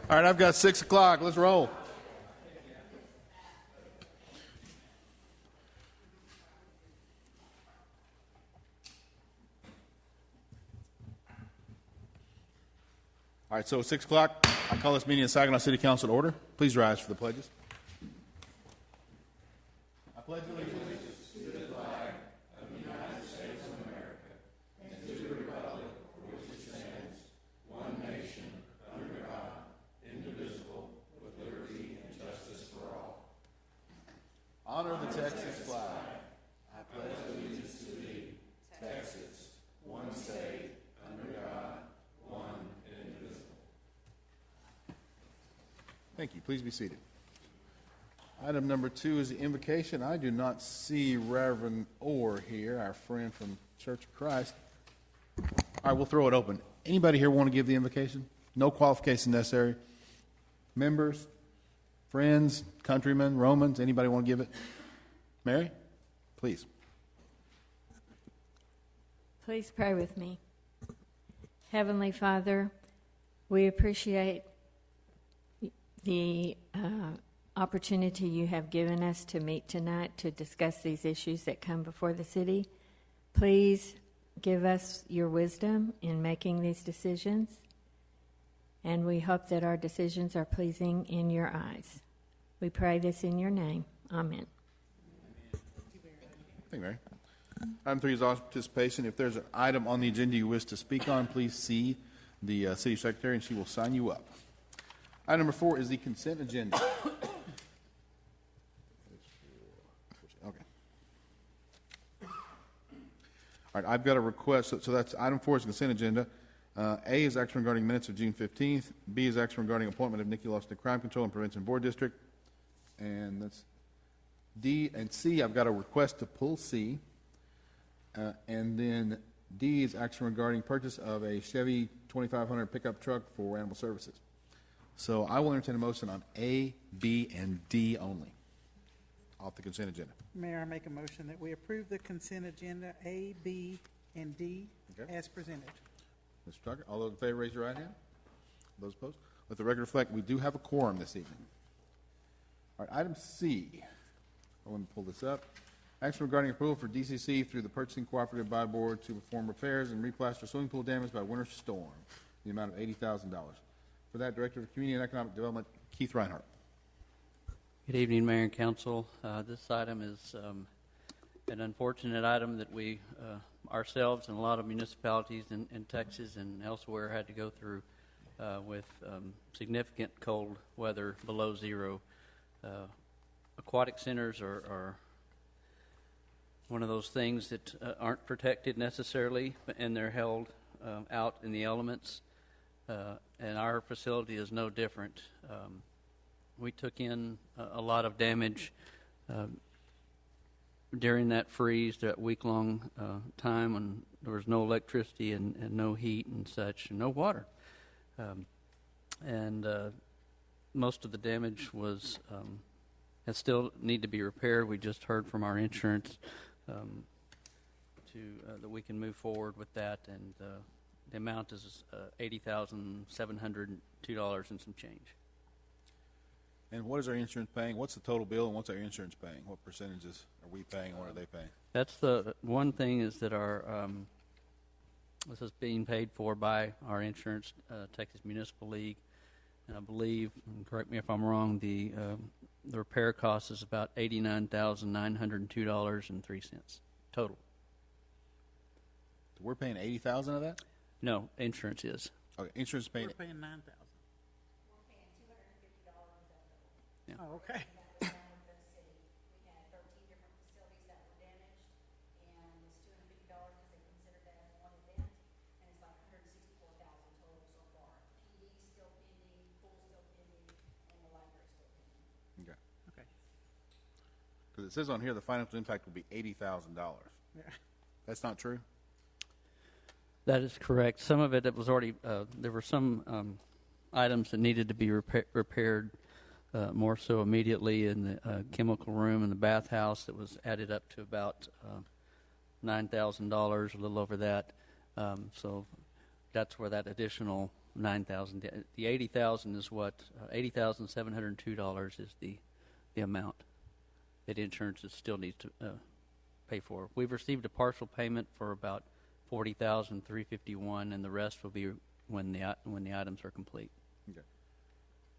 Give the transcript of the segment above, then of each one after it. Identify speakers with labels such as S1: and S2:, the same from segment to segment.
S1: All right, I've got 6 o'clock. Let's roll. All right, so 6 o'clock, I call this meeting of Saginaw City Council to order. Please rise for the pledges. I pledge allegiance. Honor the Texas flag. I pledge allegiance to thee, Texas, one state, under God, one and indivisible. Thank you. Please be seated. Item number 2 is the invocation. I do not see Reverend Orr here, our friend from Church of Christ. All right, we'll throw it open. Anybody here want to give the invocation? No qualification necessary. Members? Friends, countrymen, Romans, anybody want to give it? Mary, please.
S2: Please pray with me. Heavenly Father, we appreciate the opportunity you have given us to meet tonight to discuss these issues that come before the city. Please give us your wisdom in making these decisions, and we hope that our decisions are pleasing in your eyes. We pray this in your name. Amen.
S1: Thank you, Mary. Item 3 is also participation. If there's an item on the agenda you wish to speak on, please see the city secretary and she will sign you up. Item number 4 is the consent agenda. Okay. All right, I've got a request. So that's item 4 is the consent agenda. A is action regarding minutes of June 15th. B is action regarding appointment of Nikki Lawson to Crime Control and Prevention Board District. And that's D and C. I've got a request to pull C. And then D is action regarding purchase of a Chevy 2500 pickup truck for animal services. So I will entertain a motion on A, B, and D only off the consent agenda.
S3: Mayor, I make a motion that we approve the consent agenda A, B, and D as presented.
S1: Mr. Tucker, all those in favor, raise your right hand. Those opposed? Let the record reflect we do have a quorum this evening. All right, item C. I want to pull this up. Action regarding approval for DCC through the Purchasing Cooperative Buy Board to perform repairs and replaster swimming pool damage by winter storm, the amount of $80,000. For that, Director of Community and Economic Development, Keith Reinhardt.
S4: Good evening, Mayor and Council. This item is an unfortunate item that we ourselves and a lot of municipalities in Texas and elsewhere had to go through with significant cold weather below zero. Aquatic centers are one of those things that aren't protected necessarily, and they're held out in the elements. And our facility is no different. We took in a lot of damage during that freeze, that week-long time when there was no electricity and no heat and such, and no water. And most of the damage was that still need to be repaired. We just heard from our insurance that we can move forward with that, and the amount is $80,702 and some change.
S1: And what is our insurance paying? What's the total bill, and what's our insurance paying? What percentages are we paying, and what are they paying?
S4: That's the one thing, is that our this is being paid for by our insurance, Texas Municipal League, and I believe, and correct me if I'm wrong, the repair cost is about $89,902.03 total.
S1: So we're paying $80,000 of that?
S4: No, insurance is.
S1: Okay, insurance is paying.
S3: We're paying $9,000.
S5: We're paying $250 of that.
S4: Yeah.
S3: Oh, okay.
S5: We had 13 different facilities that were damaged, and it's $250 because they considered that as one event, and it's like $164,000 total so far. PD still pending, pool still pending, and the library still pending.
S1: Okay.
S3: Okay.
S1: Because it says on here the financial impact will be $80,000.
S3: Yeah.
S1: That's not true?
S4: That is correct. Some of it was already, there were some items that needed to be repaired more so immediately in the chemical room and the bathhouse. That was added up to about $9,000, a little over that. So that's where that additional $9,000. The $80,000 is what $80,702 is the amount that insurance still needs to pay for. We've received a partial payment for about $40,351, and the rest will be when the items are complete.
S1: Okay.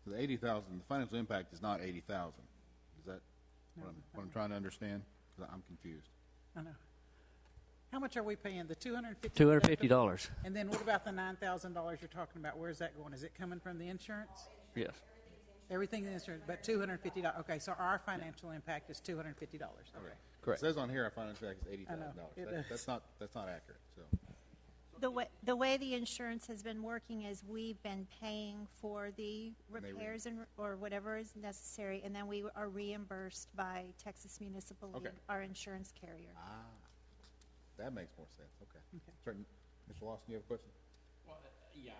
S1: So the 80,000, the financial impact is not 80,000. Is that what I'm trying to understand? 'Cause I'm confused.
S3: I know. How much are we paying? The $250?
S4: $250.
S3: And then what about the $9,000 you're talking about? Where's that going? Is it coming from the insurance?
S4: Yes.
S3: Everything in insurance, but $250. Okay, so our financial impact is $250. Okay.
S4: Correct.
S1: It says on here our financial impact is
S3: I know,
S1: $80,000.
S3: it does.
S1: That's not accurate, so.
S6: The way the insurance has been working is we've been paying for the
S1: they
S6: repairs or whatever is necessary, and then we are reimbursed by Texas Municipal League,
S1: Okay.
S6: our insurance carrier.
S1: That makes more sense, okay. Certain, Mr. Lawson, you have a question?
S7: Well, yeah,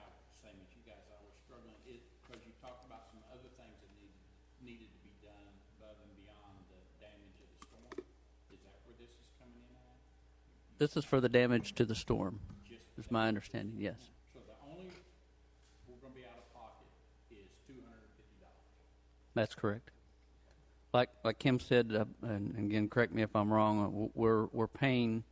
S7: same as you guys, I was struggling, because you talked about some other things that needed to be done above and beyond the damage of the storm. Is that where this is coming in at?
S4: This is for the damage to the storm, is my understanding, yes.
S7: So the only we're gonna be out of pocket is $250.
S4: That's correct. Like Kim said, and again, correct me if I'm wrong, we're paying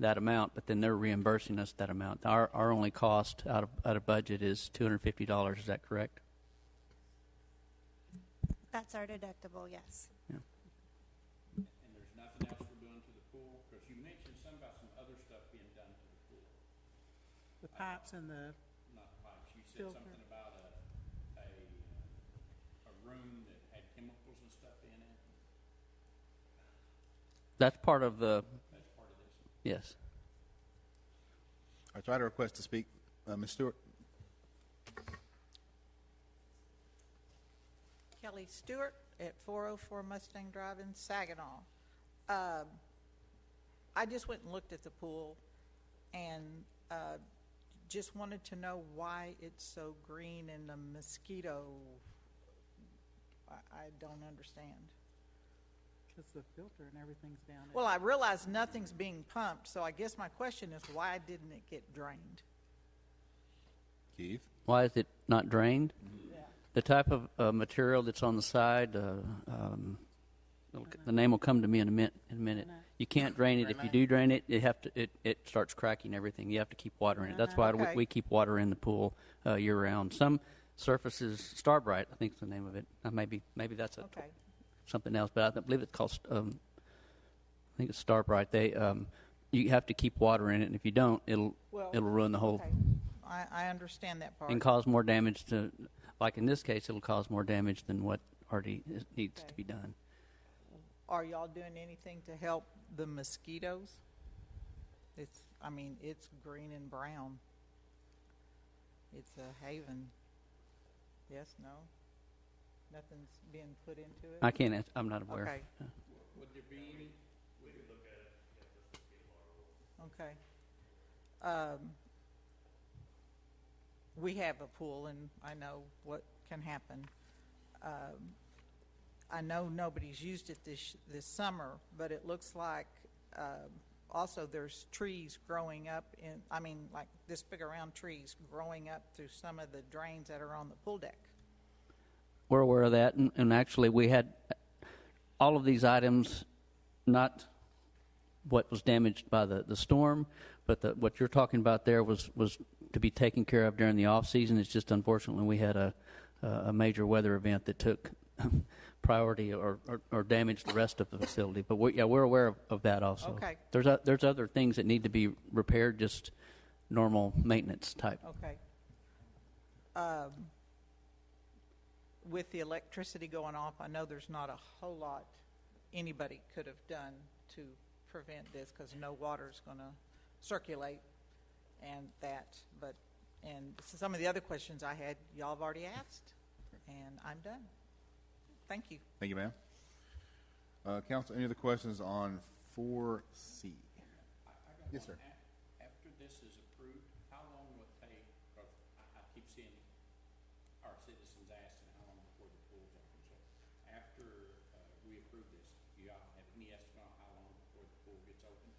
S4: that amount, but then they're reimbursing us that amount. Our only cost out of budget is $250. Is that correct?
S6: That's our deductible, yes.
S7: And there's nothing else we're doing to the pool? Because you mentioned something about some other stuff being done to the pool.
S3: The pipes and the,
S7: Not the pipes. You said
S3: Filter.
S7: something about a room that had chemicals and stuff in it.
S4: That's part of the,
S7: That's part of this.
S4: yes.
S1: All right, so I had a request to speak. Ms. Stewart?
S8: Kelly Stewart at 404 Mustang Drive in Saginaw. I just went and looked at the pool and just wanted to know why it's so green and the mosquito, I don't understand.
S3: because the filter and everything's down.
S8: Well, I realize nothing's being pumped, so I guess my question is why didn't it get drained?
S1: Keith?
S4: Why is it not drained?
S8: Yeah.
S4: The type of material that's on the side, the name will come to me in a minute. You can't drain it. If you do drain it, it starts cracking everything. You have to keep watering it. That's why
S8: Okay.
S4: we keep water in the pool year round. Some surfaces, Starbright, I think is the name of it. Maybe that's
S8: Okay.
S4: something else, but I believe it's called. I think it's Starbright. They you have to keep watering it, and if you don't, it'll ruin the whole
S8: Okay. I understand that part.
S4: and cause more damage to. Like in this case, it'll cause more damage than what already needs to
S8: Okay.
S4: be done.
S8: Are y'all doing anything to help the mosquitoes? It's green and brown. It's a haven. Yes, no? Nothing's being put into it?
S4: I can't. I'm not aware.
S8: Okay.
S7: Would there be any?
S8: Okay. We have a pool, and I know what can happen. I know nobody's used it this summer, but it looks like also there's trees growing up like this big around trees growing up through some of the drains that are on the pool deck.
S4: We're aware of that, and actually we had all of these items, not what was damaged by the storm, but what you're talking about there was to be taken care of during the off season. It's just unfortunately we had a major weather event that took priority or damaged the rest of the facility. But we're aware of that also.
S8: Okay.
S4: There's other things that need to be repaired, just normal maintenance type.
S8: Okay. With the electricity going off, I know there's not a whole lot anybody could have done to prevent this because no water's going to circulate and some of the other questions I had, y'all have already asked, and I'm done. Thank you.
S1: Thank you, ma'am. Council, any other questions on 4C? Yes, sir.
S7: After this is approved, how long will it take? Because I keep seeing our citizens asking how long before the pool's open. So after we approve this, do y'all have any estimate on how long before the pool gets open?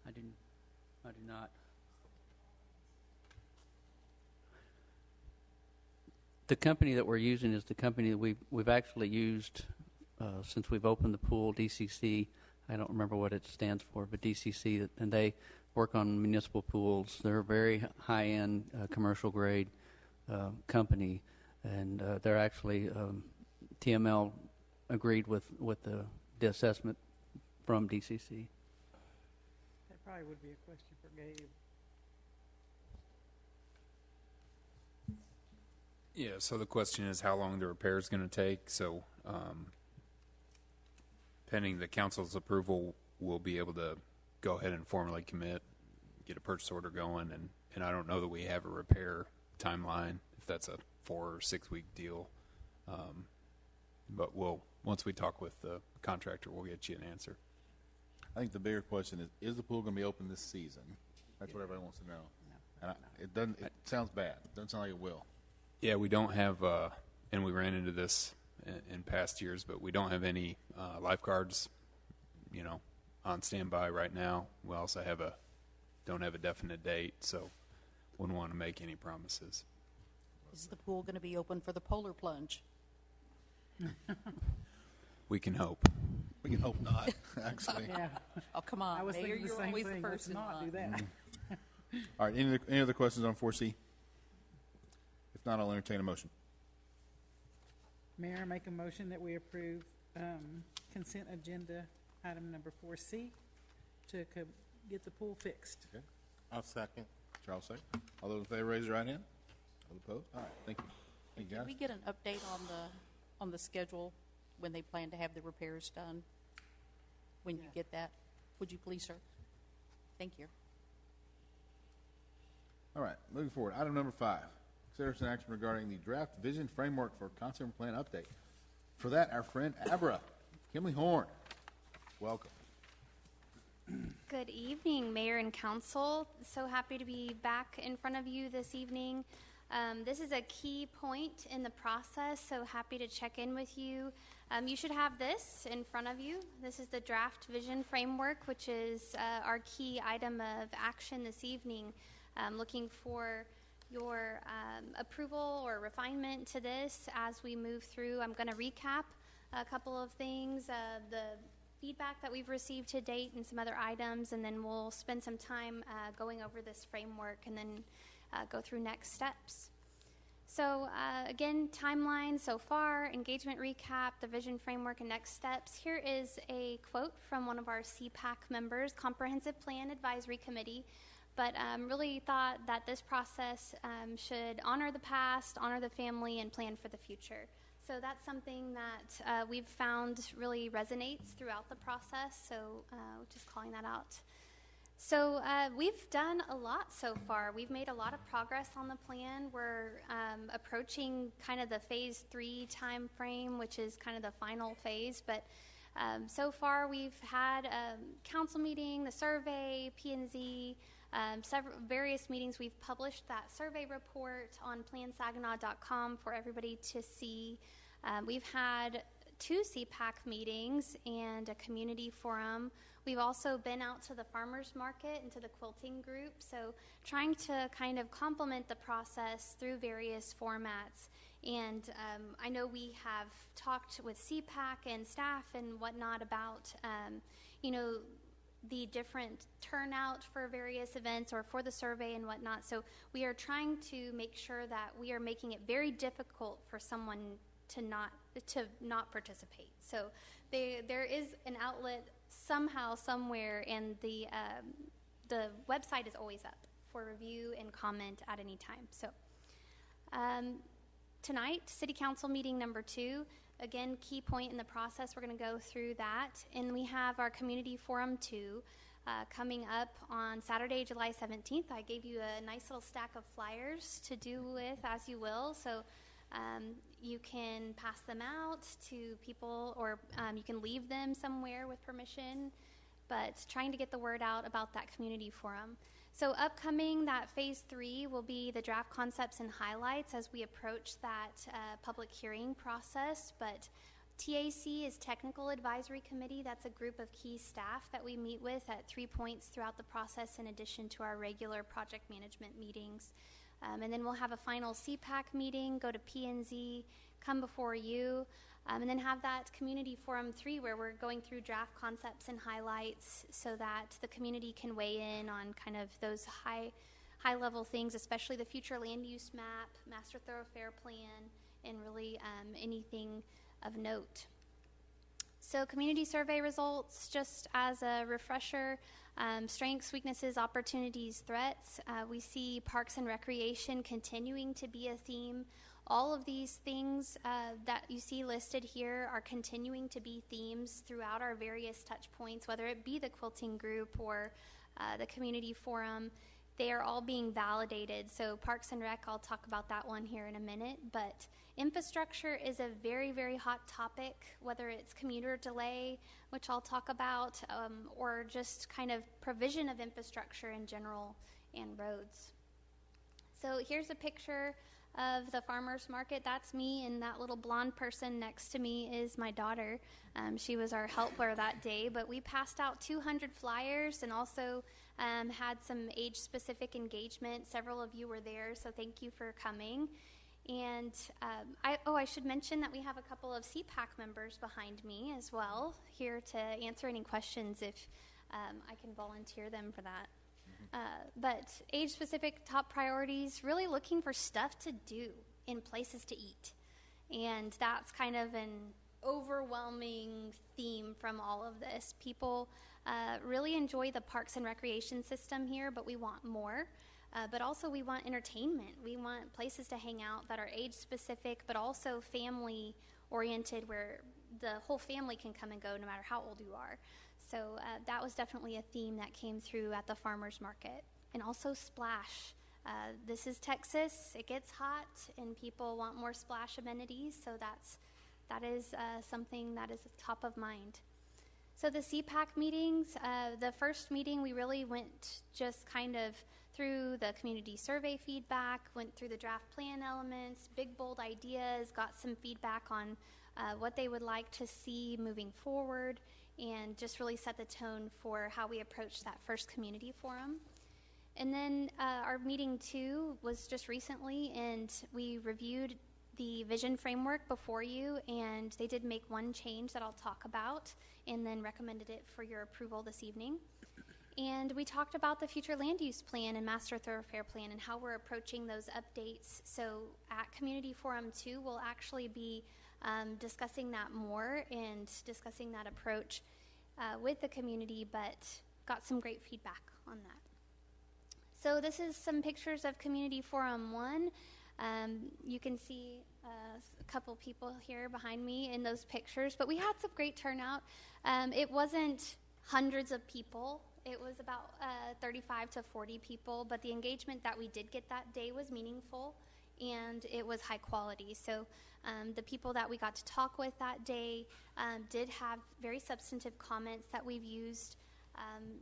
S4: I do not. The company that we're using is the company that we've actually used since we've opened the pool, DCC. I don't remember what it stands for, but DCC, and they work on municipal pools. They're a very high-end commercial grade company, and they're actually TML agreed with the assessment from DCC.
S3: That probably would be a question for Gabe.
S9: Yeah, so the question is how long the repair is going to take. So pending the council's approval, we'll be able to go ahead and formally commit, get a purchase order going, and I don't know that we have a repair timeline, if that's a 4 or 6 week deal. But once we talk with the contractor, we'll get you an answer.
S1: I think the bigger question is the pool going to be open this season? That's what everybody wants to know. And it sounds bad. It doesn't sound like it will.
S9: Yeah, we don't have, and we ran into this in past years, but we don't have any lifeguards, on standby right now. We also don't have a definite date, so wouldn't want to make any promises.
S10: Is the pool going to be open for the polar plunge?
S9: We can hope.
S1: We can hope not, actually.
S3: Yeah,
S10: Oh, come
S3: I
S10: on,
S3: was
S10: Mayor,
S3: thinking the
S10: you're
S3: same
S10: always the
S3: thing. Let's
S10: first in
S3: not do
S10: line.
S3: that.
S1: All right, any other questions on 4C? If not, I'll entertain a motion.
S3: Mayor, I make a motion that we approve consent agenda item number 4C to get the pool fixed.
S1: Okay. I'll second. Charles second. All those in favor, raise your right hand. All opposed? All right, thank you. Thank you,
S10: Can
S1: guys.
S10: we get an update on the schedule when they plan to have the repairs done? When you get that, would you please, sir? Thank you.
S1: All right, moving forward. Item number 5. Consideration action regarding the draft vision framework for concept plan update. For that, our friend Abra, Kimley Horn. Welcome.
S11: Good evening, Mayor and Council. So happy to be back in front of you this evening. This is a key point in the process, so happy to check in with you. You should have this in front of you. This is the draft vision framework, which is our key item of action this evening. Looking for your approval or refinement to this as we move through. I'm going to recap a couple of things, the feedback that we've received to date and some other items, and then we'll spend some time going over this framework and then go through next steps. So again, timeline so far, engagement recap, the vision framework, and next steps. Here is a quote from one of our CPAC members, Comprehensive Plan Advisory Committee, but really thought that this process should honor the past, honor the family, and plan for the future. So that's something that we've found really resonates throughout the process, so just calling that out. So we've done a lot so far. We've made a lot of progress on the plan. We're approaching kind of the phase 3 time frame, which is kind of the final phase. But so far we've had a council meeting, the survey, P&Z, several various meetings. We've published that survey report on plansaginaw.com for everybody to see. We've had 2 CPAC meetings and a community forum. We've also been out to the farmers market and to the quilting group, so trying to kind of complement the process through various formats. And I know we have talked with CPAC and staff and whatnot about, the different turnout for various events or for the survey and whatnot. So we are trying to make sure that we are making it very difficult for someone to not participate. So there is an outlet somehow, somewhere, and the website is always up for review and comment at any time. So tonight, City Council meeting number 2. Again, key point in the process, we're going to go through that. And we have our community forum 2 coming up on Saturday, July 17th. I gave you a nice little stack of flyers to do with as you will. So you can pass them out to people, or you can leave them somewhere with permission, but trying to get the word out about that community forum. So upcoming, that phase 3 will be the draft concepts and highlights as we approach that public hearing process. But TAC is Technical Advisory Committee. That's a group of key staff that we meet with at 3 points throughout the process, in addition to our regular project management meetings. And then we'll have a final CPAC meeting, go to P&Z, come before you, and then have that Community Forum 3 where we're going through draft concepts and highlights so that the community can weigh in on kind of those high-level things, especially the future land use map, master thoroughfare plan, and really anything of note. So community survey results, just as a refresher, strengths, weaknesses, opportunities, threats. We see parks and recreation continuing to be a theme. All of these things that you see listed here are continuing to be themes throughout our various touch points, whether it be the quilting group or the community forum. They are all being validated. So Parks and Rec, I'll talk about that one here in a minute, but infrastructure is a very, very hot topic, whether it's commuter delay, which I'll talk about, or just kind of provision of infrastructure in general and roads. So here's a picture of the farmer's market. That's me, and that little blonde person next to me is my daughter. She was our helper that day, but we passed out 200 flyers and also had some age-specific engagement. Several of you were there, so thank you for coming. And I should mention that we have a couple of CPAC members behind me as well, here to answer any questions if I can volunteer them for that. But age-specific top priorities, really looking for stuff to do and places to eat. And that's kind of an overwhelming theme from all of this. People really enjoy the parks and recreation system here, but we want more. But also we want entertainment. We want places to hang out that are age-specific, but also family-oriented, where the whole family can come and go no matter how old you are. So that was definitely a theme that came through at the farmers market. And also splash. This is Texas. It gets hot, and people want more splash amenities, so that is something that is top of mind. So the CPAC meetings, the first meeting we really went just kind of through the community survey feedback, went through the draft plan elements, big bold ideas, got some feedback on what they would like to see moving forward, and just really set the tone for how we approach that first community forum. And then our meeting 2 was just recently, and we reviewed the vision framework before you, and they did make one change that I'll talk about, and then recommended it for your approval this evening. And we talked about the future land use plan and master thoroughfare plan and how we're approaching those updates. So at Community Forum 2, we'll actually be discussing that more and discussing that approach with the community, but got some great feedback on that. So this is some pictures of Community Forum 1. You can see a couple people here behind me in those pictures, but we had some great turnout. It wasn't hundreds of people. It was about 35 to 40 people, but the engagement that we did get that day was meaningful, and it was high quality. So the people that we got to talk with that day did have very substantive comments that we've used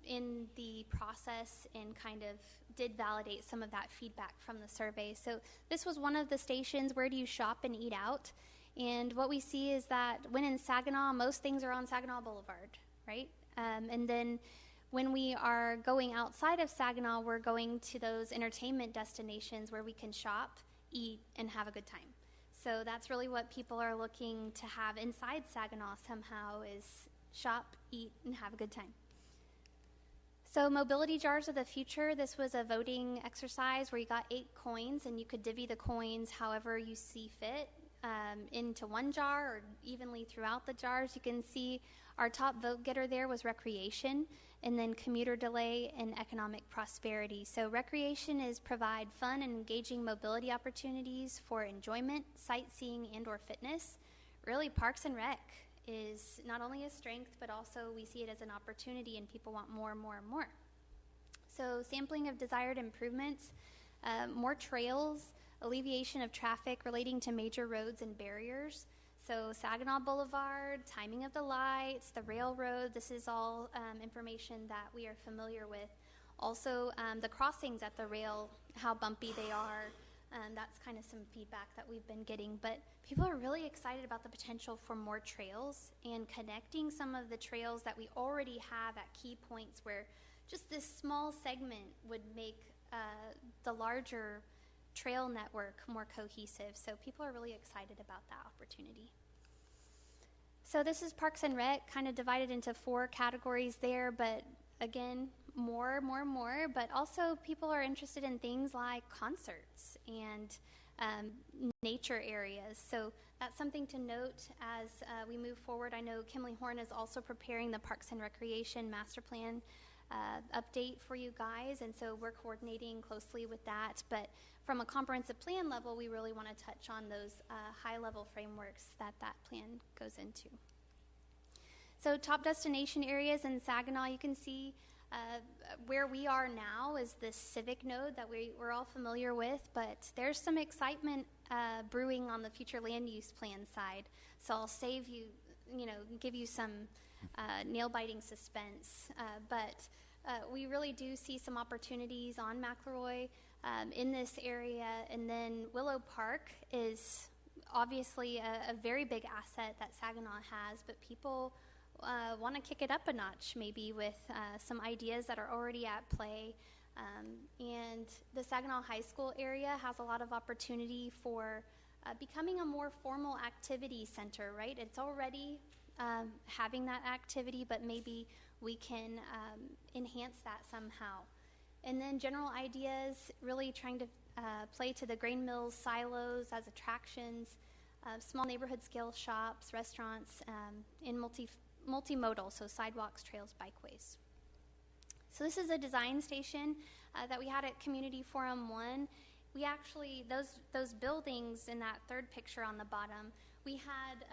S11: in the process, and kind of did validate some of that feedback from the survey. So this was one of the stations, where do you shop and eat out? And what we see is that when in Saginaw, most things are on Saginaw Boulevard, right? And then when we are going outside of Saginaw, we're going to those entertainment destinations where we can shop, eat, and have a good time. So that's really what people are looking to have inside Saginaw somehow, is shop, eat, and have a good time. So mobility jars of the future, this was a voting exercise where you got 8 coins, and you could divvy the coins however you see fit into one jar or evenly throughout the jars. You can see our top vote getter there was recreation, and then commuter delay and economic prosperity. So recreation is provide fun and engaging mobility opportunities for enjoyment, sightseeing, and or fitness. Really, Parks and Rec is not only a strength, but also we see it as an opportunity, and people want more and more and more. So sampling of desired improvements, more trails, alleviation of traffic relating to major roads and barriers. So Saginaw Boulevard, timing of the lights, the railroad, this is all information that we are familiar with. Also, the crossings at the rail, how bumpy they are. That's kind of some feedback that we've been getting. But people are really excited about the potential for more trails and connecting some of the trails that we already have at key points, where just this small segment would make the larger trail network more cohesive. So people are really excited about that opportunity. So this is Parks and Rec, kind of divided into 4 categories there, but again, more, but also people are interested in things like concerts and nature areas. So that's something to note as we move forward. I know Kimberly Horn is also preparing the Parks and Recreation Master Plan update for you guys, and so we're coordinating closely with that. But from a comprehensive plan level, we really want to touch on those high-level frameworks that plan goes into. So top destination areas in Saginaw, you can see where we are now is this civic node that we're all familiar with, but there's some excitement brewing on the future land use plan side. So I'll save you, give you some nail-biting suspense. But we really do see some opportunities on McElroy in this area. And then Willow Park is obviously a very big asset that Saginaw has, but people want to kick it up a notch maybe with some ideas that are already at play. And the Saginaw High School area has a lot of opportunity for becoming a more formal activity center, right? It's already having that activity, but maybe we can enhance that somehow. And then general ideas, really trying to play to the grain mills, silos as attractions, small neighborhood scale shops, restaurants, and multimodal, so sidewalks, trails, bikeways. So this is a design station that we had at Community Forum 1. We actually, those buildings in that third picture on the bottom, we had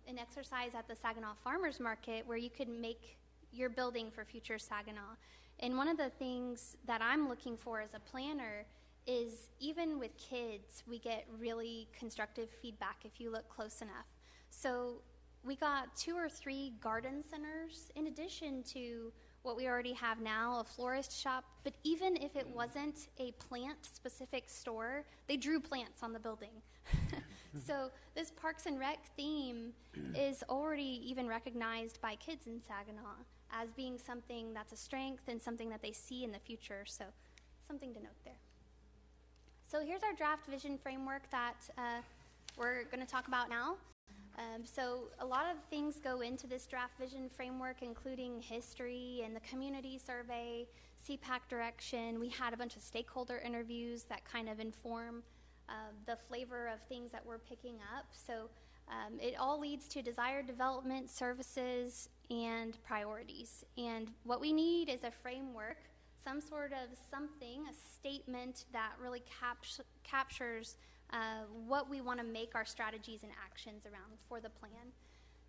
S11: an exercise at the Saginaw Farmers Market where you could make your building for future Saginaw. And one of the things that I'm looking for as a planner is even with kids, we get really constructive feedback if you look close enough. So we got 2 or 3 garden centers in addition to what we already have now, a florist shop. But even if it wasn't a plant-specific store, they drew plants on the building. So this Parks and Rec theme is already even recognized by kids in Saginaw as being something that's a strength and something that they see in the future. So something to note there. So here's our draft vision framework that we're going to talk about now. So a lot of things go into this draft vision framework, including history and the community survey, CPAC direction. We had a bunch of stakeholder interviews that kind of inform the flavor of things that we're picking up. So it all leads to desired development, services, and priorities. And what we need is a framework, some sort of something, a statement that really captures what we want to make our strategies and actions around for the plan.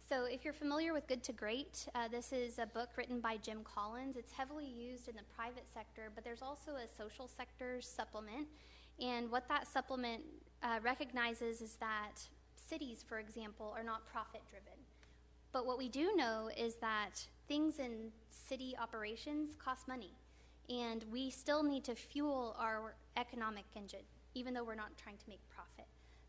S11: So if you're familiar with Good to Great, this is a book written by Jim Collins. It's heavily used in the private sector, but there's also a social sector supplement. And what that supplement recognizes is that cities, for example, are not profit-driven. But what we do know is that things in city operations cost money, and we still need to fuel our economic engine, even though we're not trying to make profit.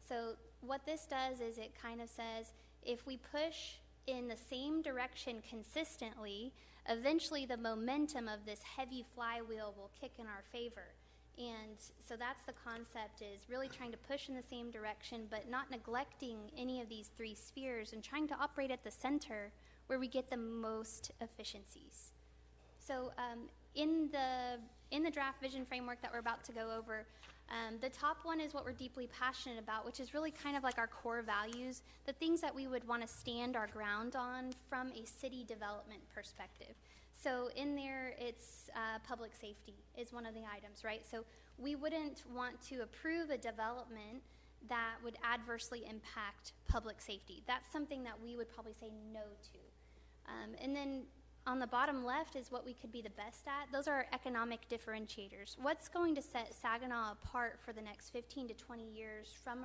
S11: So what this does is it kind of says, if we push in the same direction consistently, eventually the momentum of this heavy flywheel will kick in our favor. And so that's the concept, is really trying to push in the same direction, but not neglecting any of these 3 spheres and trying to operate at the center where we get the most efficiencies. So in the draft vision framework that we're about to go over, the top one is what we're deeply passionate about, which is really kind of like our core values, the things that we would want to stand our ground on from a city development perspective. So in there, it's public safety is one of the items, right? So we wouldn't want to approve a development that would adversely impact public safety. That's something that we would probably say no to. And then on the bottom left is what we could be the best at. Those are our economic differentiators. What's going to set Saginaw apart for the next 15 to 20 years from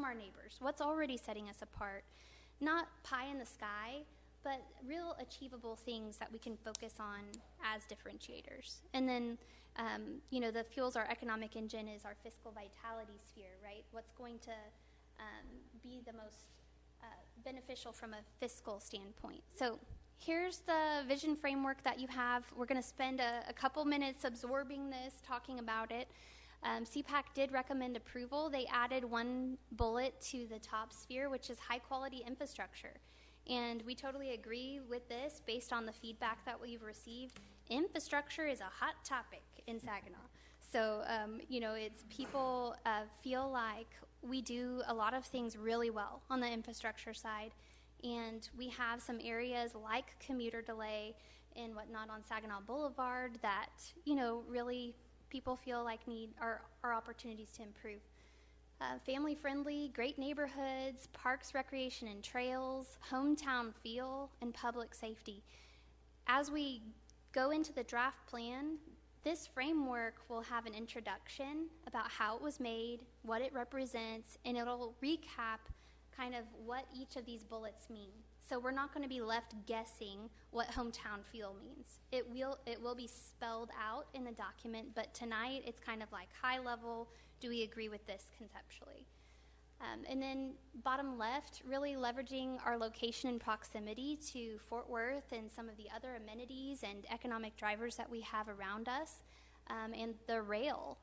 S11: our neighbors? What's already setting us apart? Not pie in the sky, but real achievable things that we can focus on as differentiators. And then, the fuels our economic engine is our fiscal vitality sphere, right? What's going to be the most beneficial from a fiscal standpoint? So here's the vision framework that you have. We're going to spend a couple minutes absorbing this, talking about it. CPAC did recommend approval. They added one bullet to the top sphere, which is high quality infrastructure. And we totally agree with this based on the feedback that we've received. Infrastructure is a hot topic in Saginaw. So, it's people feel like we do a lot of things really well on the infrastructure side. And we have some areas like commuter delay and whatnot on Saginaw Boulevard that, really people feel like need are opportunities to improve. Family-friendly, great neighborhoods, parks, recreation, and trails, hometown feel, and public safety. As we go into the draft plan, this framework will have an introduction about how it was made, what it represents, and it'll recap kind of what each of these bullets mean. So we're not going to be left guessing what hometown feel means. It will be spelled out in the document, but tonight it's kind of like high level. Do we agree with this conceptually? And then bottom left, really leveraging our location and proximity to Fort Worth and some of the other amenities and economic drivers that we have around us, and the rail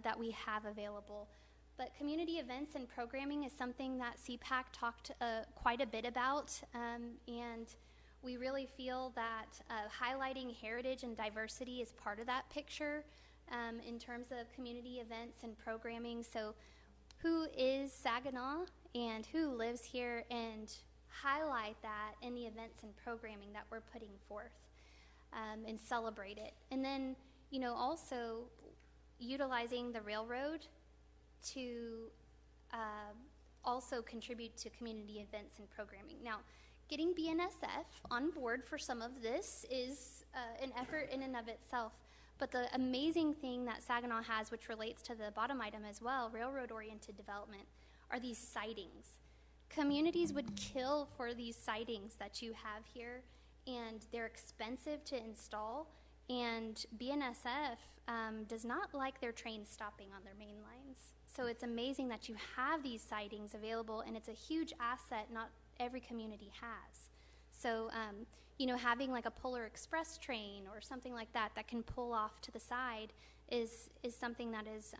S11: that we have available. But community events and programming is something that CPAC talked quite a bit about, and we really feel that highlighting heritage and diversity is part of that picture in terms of community events and programming. So who is Saginaw and who lives here, and highlight that in the events and programming that we're putting forth, and celebrate it. And then, also utilizing the railroad to also contribute to community events and programming. Now, getting BNSF on board for some of this is an effort in and of itself. But the amazing thing that Saginaw has, which relates to the bottom item as well, railroad-oriented development, are these sidings. Communities would kill for these sidings that you have here, and they're expensive to install, and BNSF does not like their trains stopping on their main lines. So it's amazing that you have these sidings available, and it's a huge asset not every community has. So, having like a Polar Express train or something like that that can pull off to the side is something that is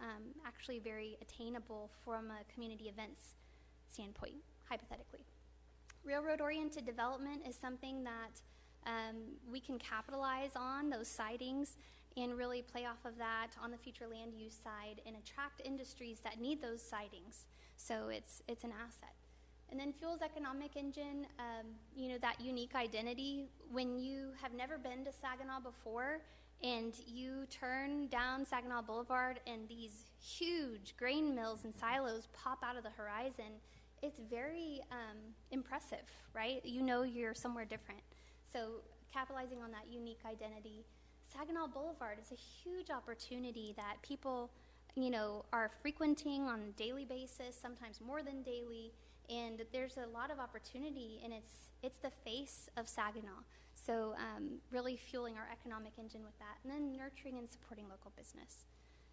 S11: actually very attainable from a community events standpoint, hypothetically. Railroad-oriented development is something that we can capitalize on, those sidings, and really play off of that on the future land use side and attract industries that need those sidings. So it's an asset. And then Fuel's economic engine, that unique identity. When you have never been to Saginaw before and you turn down Saginaw Boulevard and these huge grain mills and silos pop out of the horizon, it's very impressive, right? You're somewhere different. So capitalizing on that unique identity. Saginaw Boulevard is a huge opportunity that people, are frequenting on a daily basis, sometimes more than daily. And there's a lot of opportunity, and it's the face of Saginaw. So really fueling our economic engine with that, and then nurturing and supporting local business.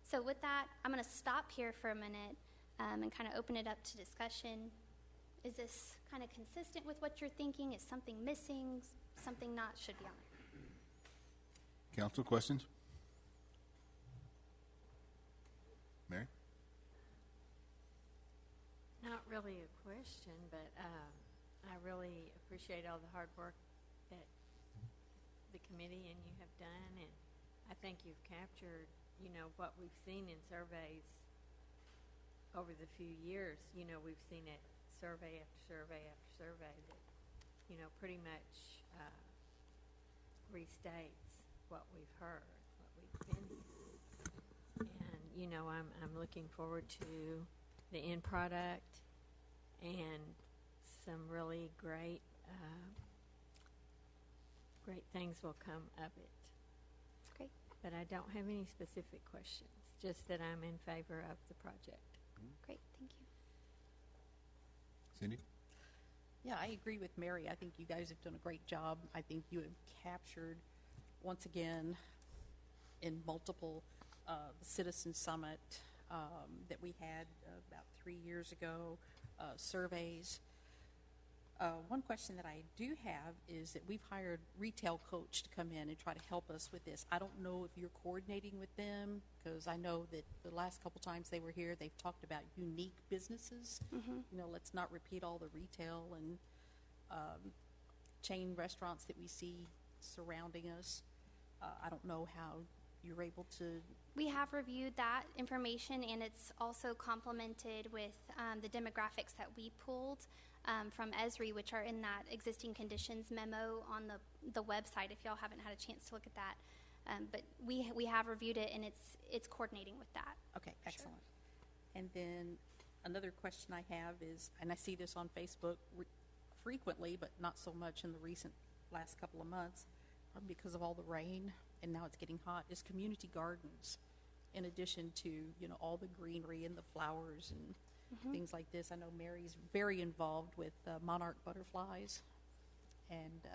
S11: So with that, I'm going to stop here for a minute and kind of open it up to discussion. Is this kind of consistent with what you're thinking? Is something missing? Something not should be on there?
S1: Council, questions? Mary?
S2: Not really a question, but I really appreciate all the hard work that the committee and you have done, and I think you've captured, what we've seen in surveys over the few years. We've seen it survey after survey after survey that, pretty much restates what we've heard, what we've been through. And, I'm looking forward to the end product, and some really great things will come of it.
S11: Great.
S2: But I don't have any specific questions, just that I'm in favor of the project.
S11: Great, thank you.
S1: Cindy?
S10: Yeah, I agree with Mary. I think you guys have done a great job. I think you have captured, once again, in multiple, the Citizen Summit that we had about 3 years ago, surveys, One question that I do have is that we've hired retail coach to come in and try to help us with this. I don't know if you're coordinating with them, because I know that the last couple times they were here, they've talked about unique businesses. You know, let's not repeat all the retail and chain restaurants that we see surrounding us. I don't know how you're able to.
S11: We have reviewed that information, and it's also complemented with the demographics that we pulled from Esri, which are in that existing conditions memo on the website, if y'all haven't had a chance to look at that. But we have reviewed it, and it's coordinating with that.
S10: Okay, excellent. And then another question I have is, and I see this on Facebook frequently, but not so much in the recent last couple of months, because of all the rain, and now it's getting hot, is community gardens. In addition to, you know, all the greenery and the flowers and things like this. I know Mary's very involved with monarch butterflies. And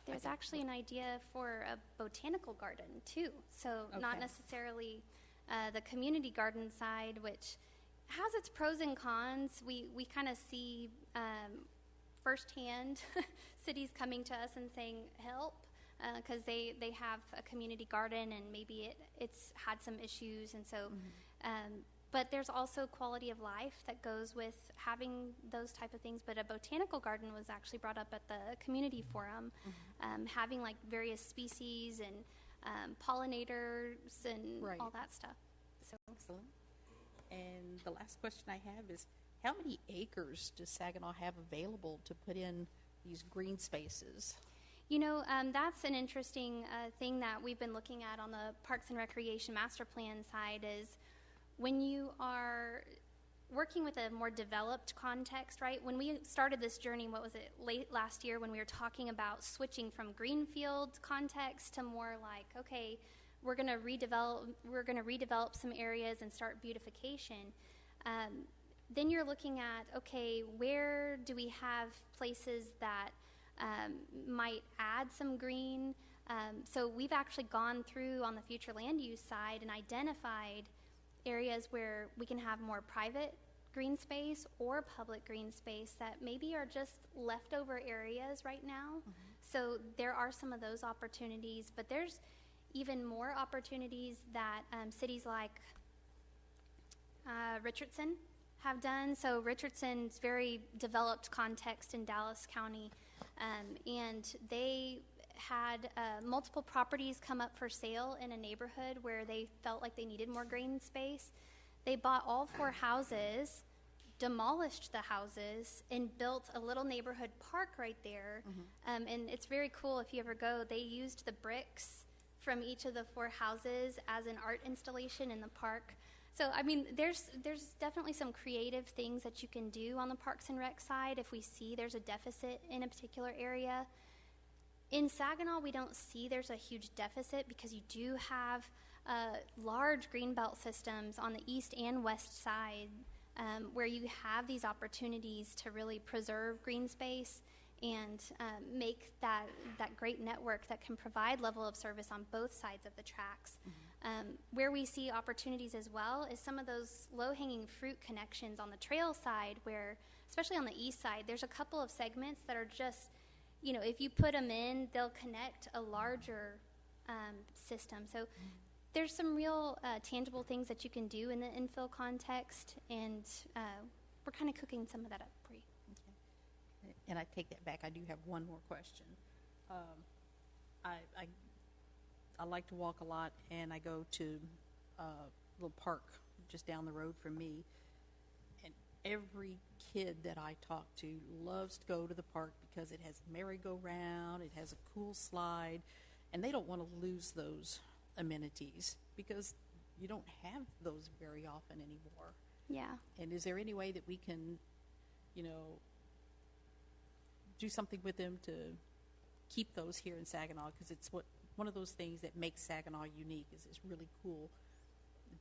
S11: There's actually an idea for a botanical garden, too. So not
S10: Okay.
S11: necessarily the community garden side, which has its pros and cons. We kind of see firsthand cities coming to us and saying, help, because they have a community garden and maybe it's had some issues. And so, but there's also quality of life that goes with having those type of things. But a botanical garden was actually brought up at the community forum, having like various species and pollinators and
S10: Right.
S11: all that stuff. So
S10: excellent. And the last question I have is, how many acres does Saginaw have available to put in these green spaces?
S11: you know, that's an interesting thing that we've been looking at on the Parks and Recreation Master Plan side is when you are working with a more developed context, right? When we started this journey, what was it, late last year, when we were talking about switching from greenfield context to more like, okay, we're going to redevelop some areas and start beautification. Then you're looking at, okay, where do we have places that might add some green? So we've actually gone through on the future land use side and identified areas where we can have more private green space or public green space that maybe are just leftover areas right now. So there are some of those opportunities, but there's even more opportunities that cities like Richardson have done. So Richardson's very developed context in Dallas County, and they had multiple properties come up for sale in a neighborhood where they felt like they needed more green space. They bought all 4 houses, demolished the houses, and built a little neighborhood park right there. And it's very cool if you ever go. They used the bricks from each of the 4 houses as an art installation in the park. So, I mean, there's definitely some creative things that you can do on the Parks and Rec side if we see there's a deficit in a particular area. In Saginaw, we don't see there's a huge deficit because you do have large greenbelt systems on the east and west side where you have these opportunities to really preserve green space and make that great network that can provide level of service on both sides of the tracks. Where we see opportunities as well is some of those low-hanging fruit connections on the trail side where, especially on the east side, there's a couple of segments that are just, you know, if you put them in, they'll connect a larger system. So there's some real tangible things that you can do in the infill context, and we're kind of cooking some of that up for you.
S10: Okay. And I take that back. I do have one more question. I like to walk a lot, and I go to a little park just down the road from me. And every kid that I talk to loves to go to the park because it has a merry-go-round, it has a cool slide, and they don't want to lose those amenities because you don't have those very often anymore.
S11: Yeah.
S10: And is there any way that we can, you know, do something with them to keep those here in Saginaw? Because it's one of those things that makes Saginaw unique is this really cool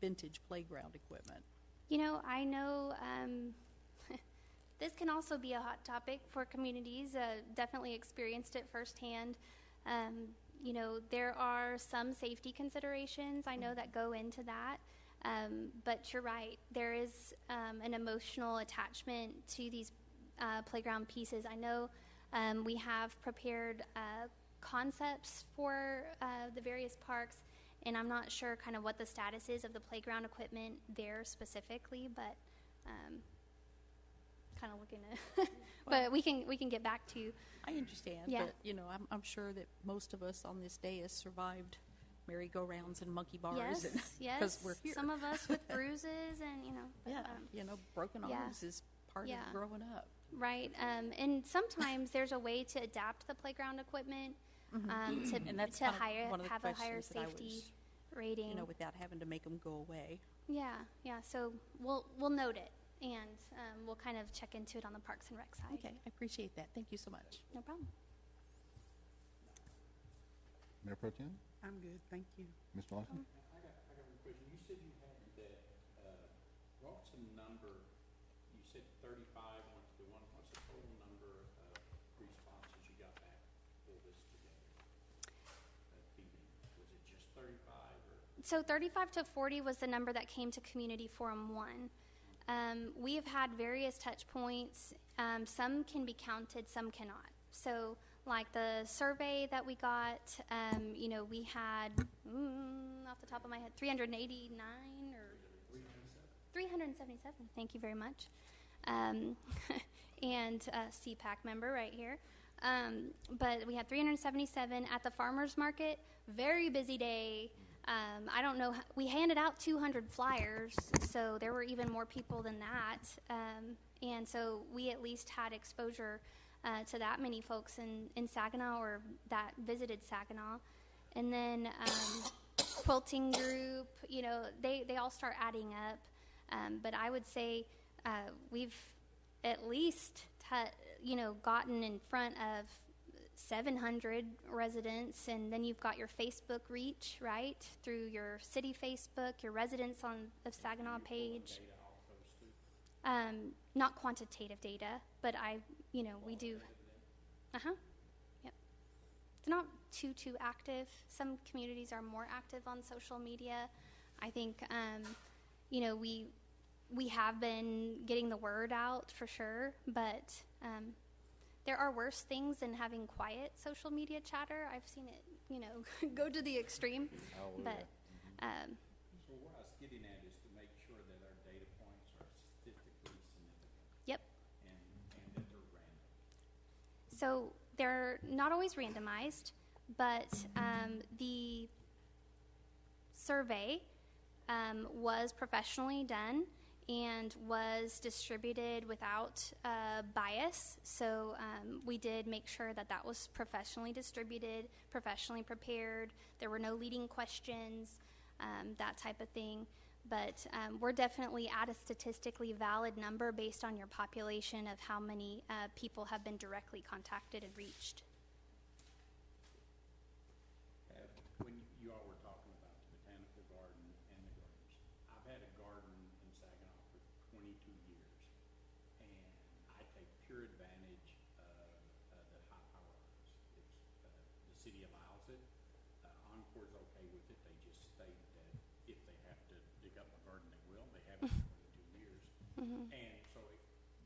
S10: vintage playground equipment.
S11: You know, I know this can also be a hot topic for communities. Definitely experienced it firsthand. You know, there are some safety considerations I know that go into that. But you're right. There is an emotional attachment to these playground pieces. I know we have prepared concepts for the various parks, and I'm not sure kind of what the status is of the playground equipment there specifically, but kind of looking at, but we can get back to you.
S10: I understand,
S11: Yeah.
S10: but, you know, I'm sure that most of us on this day has survived merry-go-rounds and monkey bars.
S11: Yes,
S10: and-
S11: yes.
S10: 'cause we're here.
S11: Some of us with bruises and, you know. but,
S10: Yeah, you know, broken
S11: yeah.
S10: arms is part
S11: Yeah.
S10: of growing up.
S11: Right. And sometimes there's a way to adapt the playground equipment
S10: And that's
S11: to
S10: kind of
S11: higher,
S10: one of the
S11: have a higher
S10: questions that I
S11: safety
S10: was,
S11: rating.
S10: you know, without having to make them go away.
S11: Yeah, yeah. So we'll note it, and we'll kind of check into it on the Parks and Rec side.
S10: Okay, I appreciate that. Thank you so much.
S11: No problem.
S1: Mayor Pro Tem,
S3: I'm good, thank you.
S1: Mr. Lawson?
S7: I got one question. You said you had that, what was the number? You said 35 went to one. What's the total number of responses you got back to pull this together? Feeding, was it just 35 or?
S11: So 35 to 40 was the number that came to Community Forum 1. We have had various touch points. Some can be counted, some cannot. So like the survey that we got, you know, we had, off the top of my head, 389 or 377. Thank you very much. And CPAC member right here. But we had 377 at the farmers market. Very busy day. I don't know. We handed out 200 flyers, so there were even more people than that. And so we at least had exposure to that many folks in Saginaw or that visited Saginaw. And then quilting group, you know, they all start adding up. But I would say we've at least, you know, gotten in front of 700 residents, and then you've got your Facebook reach, right, through your city Facebook, your residents on the Saginaw page. Not quantitative data, but we do. Yep. It's not too active. Some communities are more active on social media. I think, we have been getting the word out for sure, but there are worse things than having quiet social media chatter. I've seen it, go to the extreme. But
S7: So what I was getting at is to make sure that our data points are statistically significant.
S11: Yep.
S7: And that they're random.
S11: So they're not always randomized, but the survey was professionally done and was distributed without bias. So we did make sure that that was professionally distributed, professionally prepared. There were no leading questions, that type of thing. But we're definitely at a statistically valid number based on your population of how many people have been directly contacted and reached.
S7: When you all were talking about the botanical garden and the gardens, I've had a garden in Saginaw for 22 years, and I take pure advantage of the high power lines. The city allows it. Encore's okay with it. They just state that if they have to dig up a garden, they will. They haven't for 22 years. And so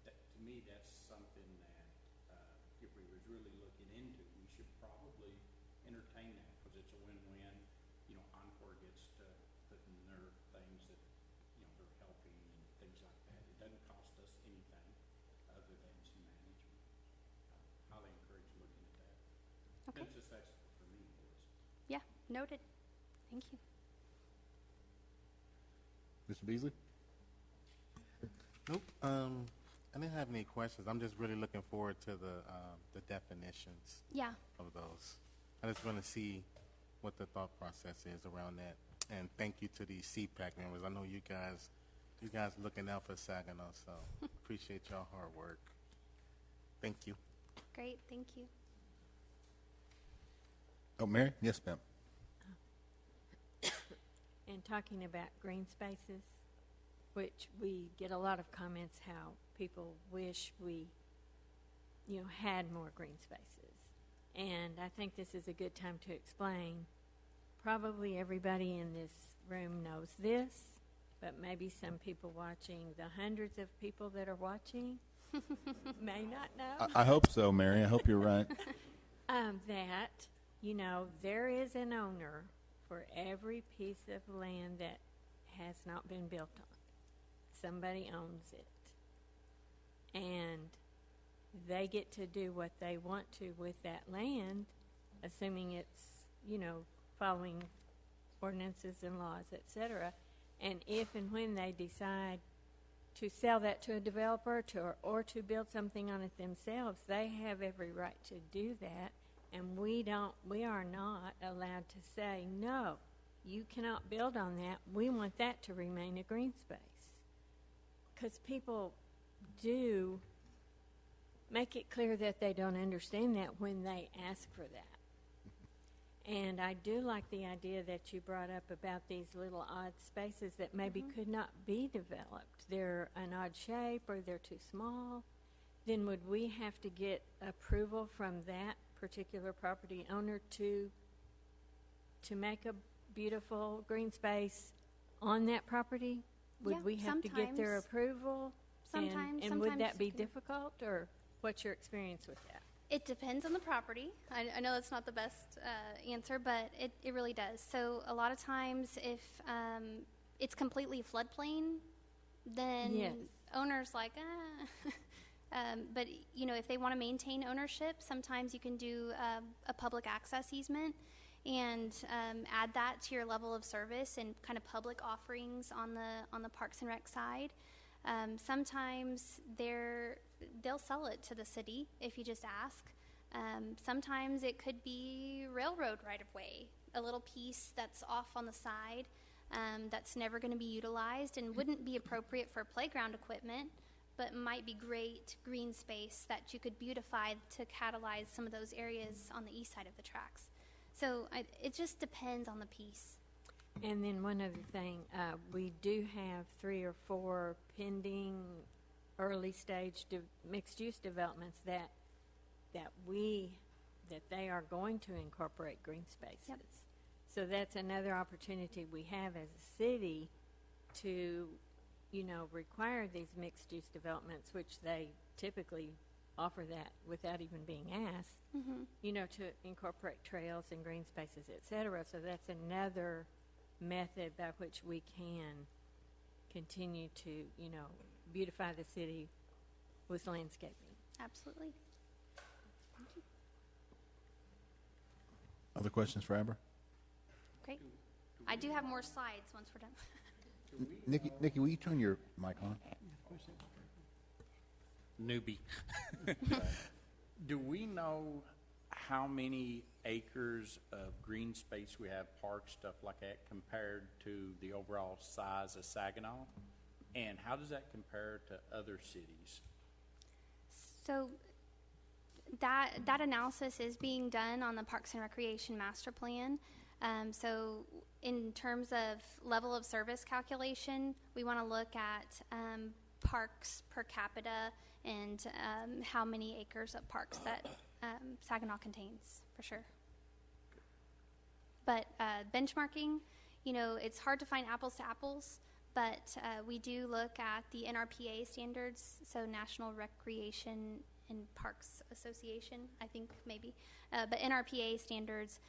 S7: to me, that's something that if we was really looking into, we should probably entertain that, because it's a win-win. You know, Encore gets to put in their things that, you know, they're helping and things like that. It doesn't cost us anything other than some management. Highly encourage looking at that.
S11: Okay.
S7: That's just excellent for me, boys.
S11: Yeah, noted. Thank you.
S1: Mr. Beasley?
S12: Nope. I didn't have any questions. I'm just really looking forward to the definitions
S11: Yeah.
S12: of those. I just want to see what the thought process is around that. And thank you to these CPAC members. I know you guys looking out for Saginaw, so appreciate y'all hard work. Thank you.
S11: Great. Thank you.
S1: Oh, Mary? Yes, ma'am.
S2: And talking about green spaces, which we get a lot of comments how people wish we, had more green spaces. And I think this is a good time to explain. Probably everybody in this room knows this, but maybe some people watching, the hundreds of people that are watching, may not know.
S1: I hope so, Mary. I hope you're right.
S2: That, you know, there is an owner for every piece of land that has not been built on. Somebody owns it. And they get to do what they want to with that land, assuming it's, you know, following ordinances and laws, etc. And if and when they decide to sell that to a developer or to build something on it themselves, they have every right to do that. And we are not allowed to say, no, you cannot build on that. We want that to remain a green space. Because people do make it clear that they don't understand that when they ask for that. And I do like the idea that you brought up about these little odd spaces that maybe could not be developed. They're an odd shape or they're too small. Then would we have to get approval from that particular property owner to make a beautiful green space on that property? Would
S11: Yeah,
S2: we have to get their
S11: sometimes.
S2: approval?
S11: Sometimes.
S2: And would that
S11: Sometimes
S2: be
S11: you can-
S2: difficult, or what's your experience with that?
S11: It depends on the property. I know that's not the best answer, but it really does. So a lot of times, if it's completely floodplain, then
S2: Yes.
S11: owners like, but you know, if they want to maintain ownership, sometimes you can do a public access easement and add that to your level of service and kind of public offerings on the Parks and Rec side. Sometimes they'll sell it to the city if you just ask. Sometimes it could be railroad right-of-way, a little piece that's off on the side that's never going to be utilized and wouldn't be appropriate for playground equipment, but might be great green space that you could beautify to catalyze some of those areas on the east side of the tracks. So it just depends on the piece.
S2: And then one other thing, we do have 3 or 4 pending early stage mixed-use developments that they are going to incorporate green spaces.
S11: Yep.
S2: So that's another opportunity we have as a city to, you know, require these mixed-use developments, which they typically offer that without even being asked, you know, to incorporate trails and green spaces, et cetera. So that's another method by which we can continue to, you know, beautify the city with landscaping.
S11: Absolutely.
S1: Other questions for Amber?
S11: Great. I do have more slides once we're done.
S1: Nikki, will you turn your mic on?
S7: Newbie. Do we know how many acres of green space we have, parks, stuff like that, compared to the overall size of Saginaw? And how does that compare to other cities?
S11: So that analysis is being done on the Parks and Recreation Master Plan. So in terms of level of service calculation, we want to look at parks per capita and how many acres of parks that Saginaw contains, for sure. But benchmarking, you know, it's hard to find apples to apples, but we do look at the NRPA standards, so National Recreation and Parks Association, I think maybe. But NRPA standards,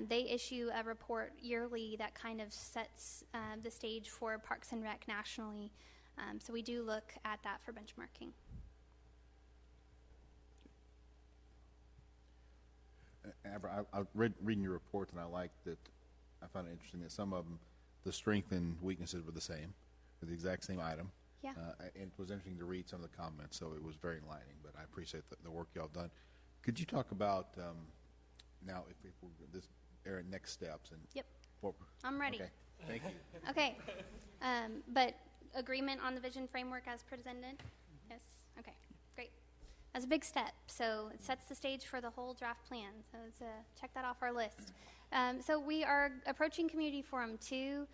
S11: they issue a report yearly that kind of sets the stage for Parks and Rec nationally. So we do look at that for benchmarking.
S1: Amber, I reading your reports, and I like that. I found it interesting that some of them, the strength and weaknesses were the same, with the exact same item.
S11: Yeah.
S1: And it was interesting to read some of the comments, so it was very enlightening. But I appreciate the work y'all done. Could you talk about now if we're this area next steps and
S11: Yep.
S1: what?
S11: I'm ready.
S1: Okay. Thank you.
S11: Okay. But agreement on the vision framework as presented? Yes? Okay, great. That's a big step. So it sets the stage for the whole draft plan. So let's check that off our list. So we are approaching Community Forum 2.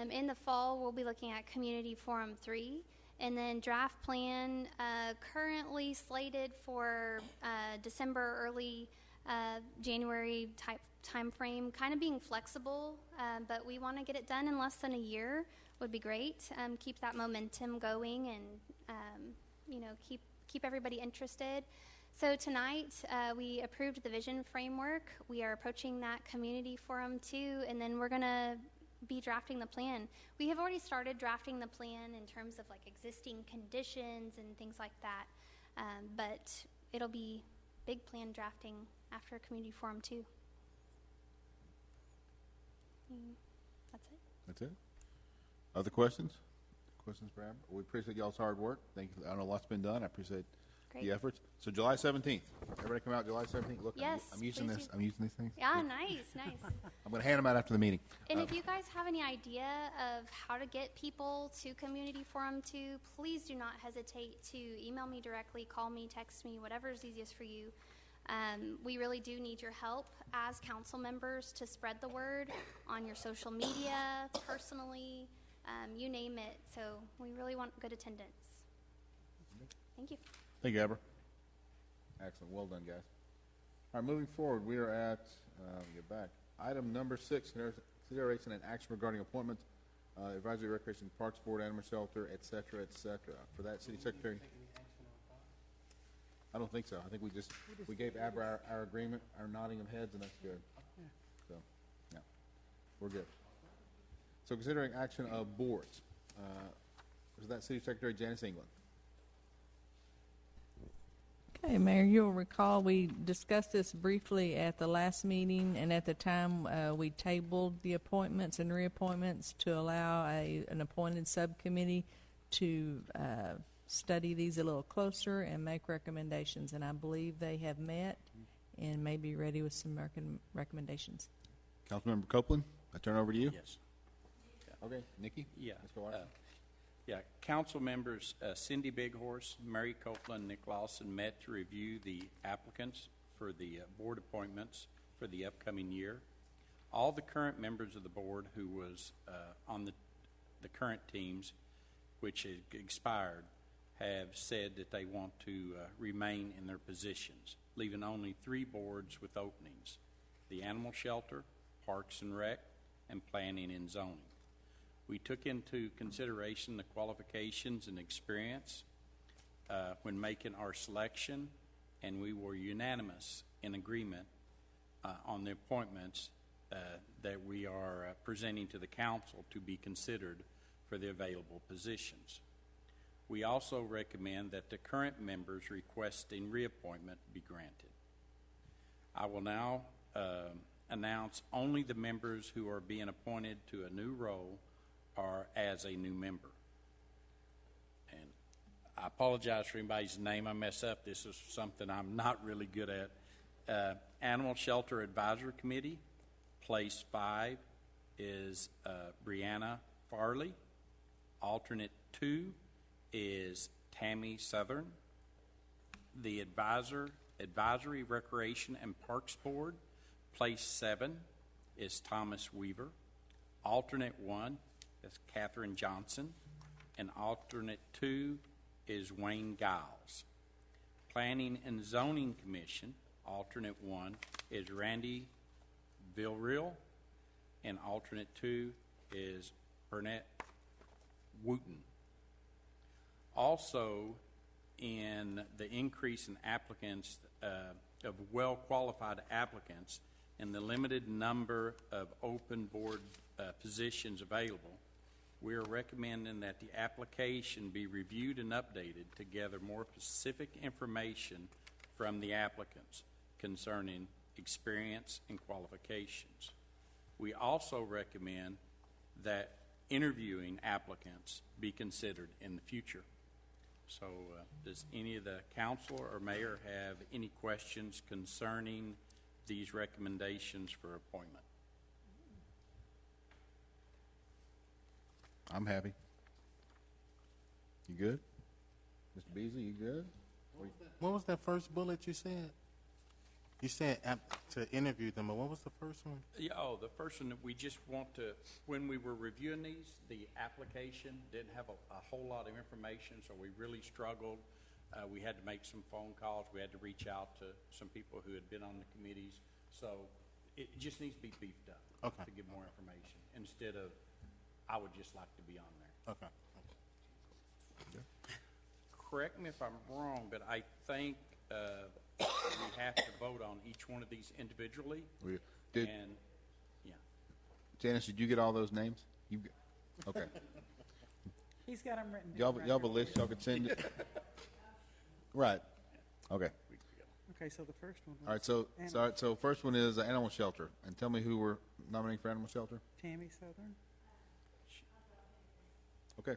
S11: In the fall, we'll be looking at Community Forum 3. And then draft plan currently slated for December, early January type time frame, kind of being flexible, but we want to get it done in less than a year would be great. Keep that momentum going and, you know, keep keep everybody interested. So tonight, we approved the vision framework. We are approaching that community forum too, and then we're going to be drafting the plan. We have already started drafting the plan in terms of like existing conditions and things like that, but it'll be big plan drafting after community forum too. That's it.
S1: That's it. Other questions? Questions, Brad? We appreciate y'all's hard work. Thank you. I know a lot's been done. I appreciate
S11: Great.
S1: the efforts. So July 17th. Everybody come out July 17th. Look,
S11: Yes,
S1: I'm using
S11: please
S1: this.
S11: do.
S1: I'm using these things.
S11: Yeah, nice, nice.
S1: I'm going to hand them out after the meeting.
S11: And if you guys have any idea of how to get people to community forum too, please do not hesitate to email me directly, call me, text me, whatever is easiest for you. We really do need your help as council members to spread the word on your social media, personally, you name it. So we really want good attendance. Thank you.
S1: Thank you, Amber. Excellent. Well done, guys. All right, moving forward, we are at, get back. Item number 6, consideration and action regarding appointment, Advisory Recreation Parks Board, Animal Shelter, et cetera, et cetera. For that, City Secretary? I don't think so. I think we gave Amber our agreement, our nodding of heads, and that's good. So, yeah, we're good. So considering action of boards, was that City Secretary Janice England?
S13: Okay, Mayor, you'll recall we discussed this briefly at the last meeting, and at the time we tabled the appointments and reappointments to allow an appointed subcommittee to study these a little closer and make recommendations, and I believe they have met and may be ready with some recommendations.
S1: Councilmember Copeland, I turn over to you.
S7: Yes.
S1: Okay, Nikki?
S7: Yeah.
S1: Let's go on.
S7: Yeah, council members Cindy Bighorse, Mary Copeland, Nick Lawson met to review the applicants for the board appointments for the upcoming year. All the current members of the board who was on the current teams, which had expired, have said that they want to remain in their positions, leaving only 3 boards with openings: the Animal Shelter, Parks and Rec, and Planning and Zoning. We took into consideration the qualifications and experience when making our selection, and we were unanimous in agreement on the appointments that we are presenting to the council to be considered for the available positions. We also recommend that the current members requesting reappointment be granted. I will now announce only the members who are being appointed to a new role or as a new member. And I apologize for anybody's name I mess up. This is something I'm not really good at. Animal Shelter Advisory Committee, place 5 is Brianna Farley. Alternate 2 is Tammy Southern. The Advisory Recreation and Parks Board, place 7 is Thomas Weaver. Alternate 1 is Catherine Johnson, and alternate 2 is Wayne Giles. Planning and Zoning Commission, alternate 1 is Randy Vilreal, and alternate 2 is Burnett Wooten. Also, in the increase in applicants, of well-qualified applicants, and the limited number of open board positions available, we are recommending that the application be reviewed and updated to gather more specific information from the applicants concerning experience and qualifications. We also recommend that interviewing applicants be considered in the future. So does any of the council or mayor have any questions concerning these recommendations for appointment?
S1: I'm happy. You good? Mr. Beasley, you good?
S12: What was that first bullet you said? You said to interview them, but what was the first one?
S7: Yeah, the first one, we just want to, when we were reviewing these, the application didn't have a whole lot of information, so we really struggled. We had to make some phone calls. We had to reach out to some people who had been on the committees. So it just needs to be beefed up to give more information instead of, I would just like to be on there.
S12: Okay.
S7: correct me if I'm wrong, but I think we have to vote on each one of these individually.
S1: Did,
S7: And, yeah.
S1: Janice, did you get all those names? Okay.
S3: He's got them written
S1: Y'all,
S3: down. right
S1: y'all have a
S3: here.
S1: list y'all could send it? Right. Okay.
S3: Okay, so the first one was.
S1: All right, so,
S3: Anna-
S1: so, all right, so first one is animal shelter. And tell me who we're nominating for animal shelter?
S3: Tammy Southern.
S1: Okay.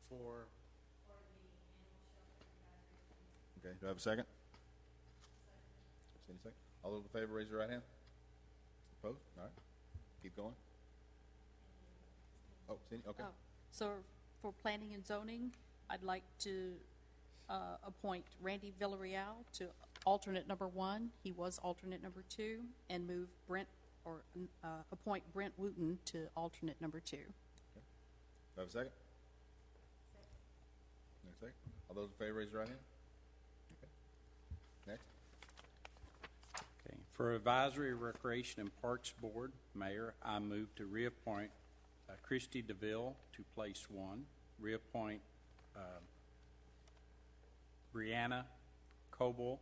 S12: For,
S1: Okay, do I have a second? Any second? All those in favor, raise your right hand. Opposed? All right. Keep going. Oh, Cindy, okay.
S10: Oh, so for planning and zoning, I'd like to appoint Randy Villarreal to alternate number 1. He was alternate number 2, and move appoint Brent Wooten to alternate number 2.
S1: Do I have a second? Next second. All those in favor, raise your right hand. Okay. Next.
S7: Okay. For Advisory, Recreation, and Parks Board, Mayor, I move to reappoint Christy DeVille to place 1, reappoint Brianna Coble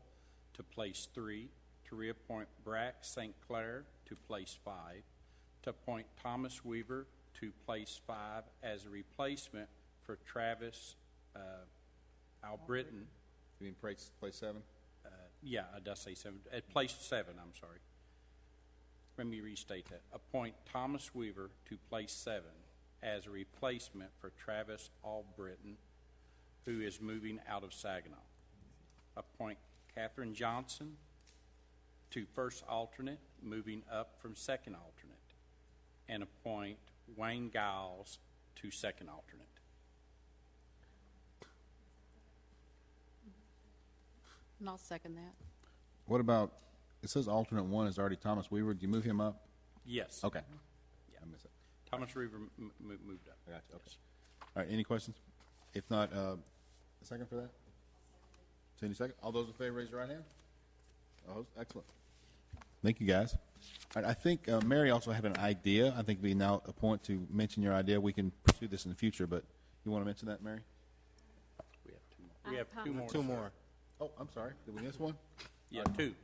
S7: to place 3, to reappoint Brack St. Clair to place 5, to appoint Thomas Weaver to place 5 as a replacement for Travis Albritton.
S1: You mean place 7?
S7: Yeah, I does say 7. At place 7, I'm sorry. Let me restate that. Appoint Thomas Weaver to place 7 as a replacement for Travis Albritton, who is moving out of Saginaw. Appoint Catherine Johnson to first alternate, moving up from second alternate. And appoint Wayne Giles to second alternate.
S10: And I'll second that.
S1: What about, it says alternate 1 is already Thomas Weaver. Did you move him up?
S7: Yes.
S1: Okay.
S7: Yeah.
S1: I missed it.
S7: Thomas Weaver moved up.
S1: I got you. Okay. All right, any questions? If not, a second for that? Cindy, second. All those in favor, raise your right hand. Opposed? Excellent. Thank you, guys. All right, I think Mary also had an idea. I think we now a point to mention your idea. We can pursue this in the future, but you want to mention that, Mary?
S7: We have 2 more. We have 2 more.
S12: two more.
S1: Oh, I'm sorry. Did we miss one?
S7: Yeah, 2.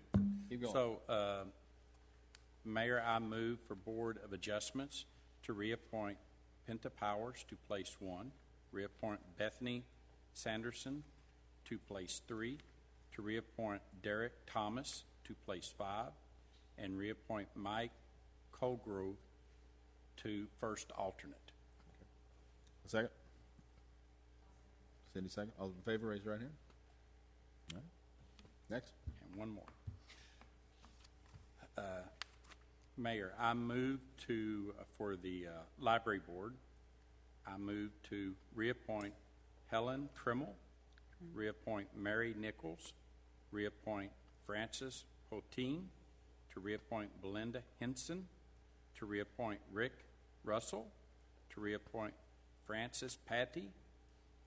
S1: Keep going.
S7: So, Mayor, I move for Board of Adjustments to reappoint Penta Powers to place 1, reappoint Bethany Sanderson to place 3, to reappoint Derek Thomas to place 5, and reappoint Mike Colgrove to first alternate.
S1: A second. Cindy, second. All those in favor, raise your right hand. All right. Next.
S7: And 1 more. Mayor, I move to, for the Library Board, I move to reappoint Helen Trimmel, reappoint Mary Nichols, reappoint Francis Poteen, to reappoint Belinda Henson, to reappoint Rick Russell, to reappoint Francis Patty,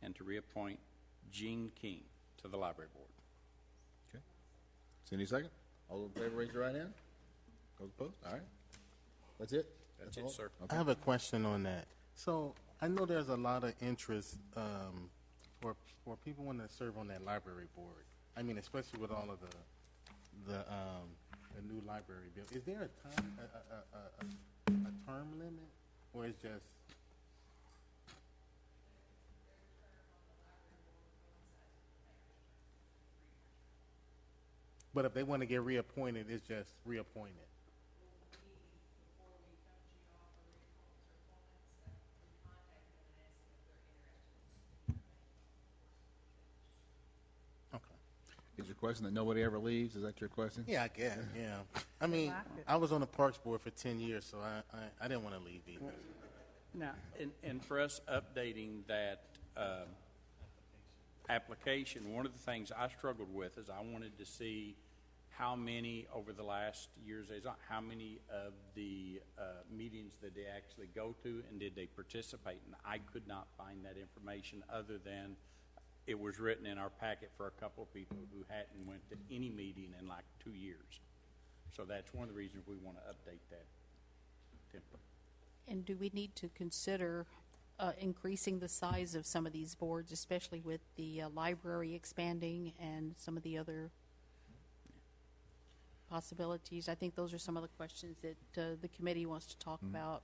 S7: and to reappoint Gene King to the Library Board.
S1: Okay. Cindy, second. All those in favor, raise your right hand. Those opposed? All right. That's it?
S7: That's
S1: all?
S7: it, sir.
S12: I
S1: Okay.
S12: have a question on that. So I know there's a lot of interest for people wanting to serve on that library board. I mean, especially with all of the new library bill. Is there a time a term limit, or is just? But if they want to get reappointed, it's just reappointed.
S1: Is your question that nobody ever leaves? Is that your question?
S12: Yeah, I guess. Yeah. I mean, I was on the Parks Board for 10 years, so I didn't want to leave either.
S7: Now, and for us updating that application, one of the things I struggled with is I wanted to see how many over the last years, how many of the meetings that they actually go to and did they participate. And I could not find that information other than it was written in our packet for a couple of people who hadn't went to any meeting in like 2 years. So that's one of the reasons we want to update that template.
S10: And do we need to consider increasing the size of some of these boards, especially with the library expanding and some of the other possibilities? I think those are some of the questions that the committee wants to talk about,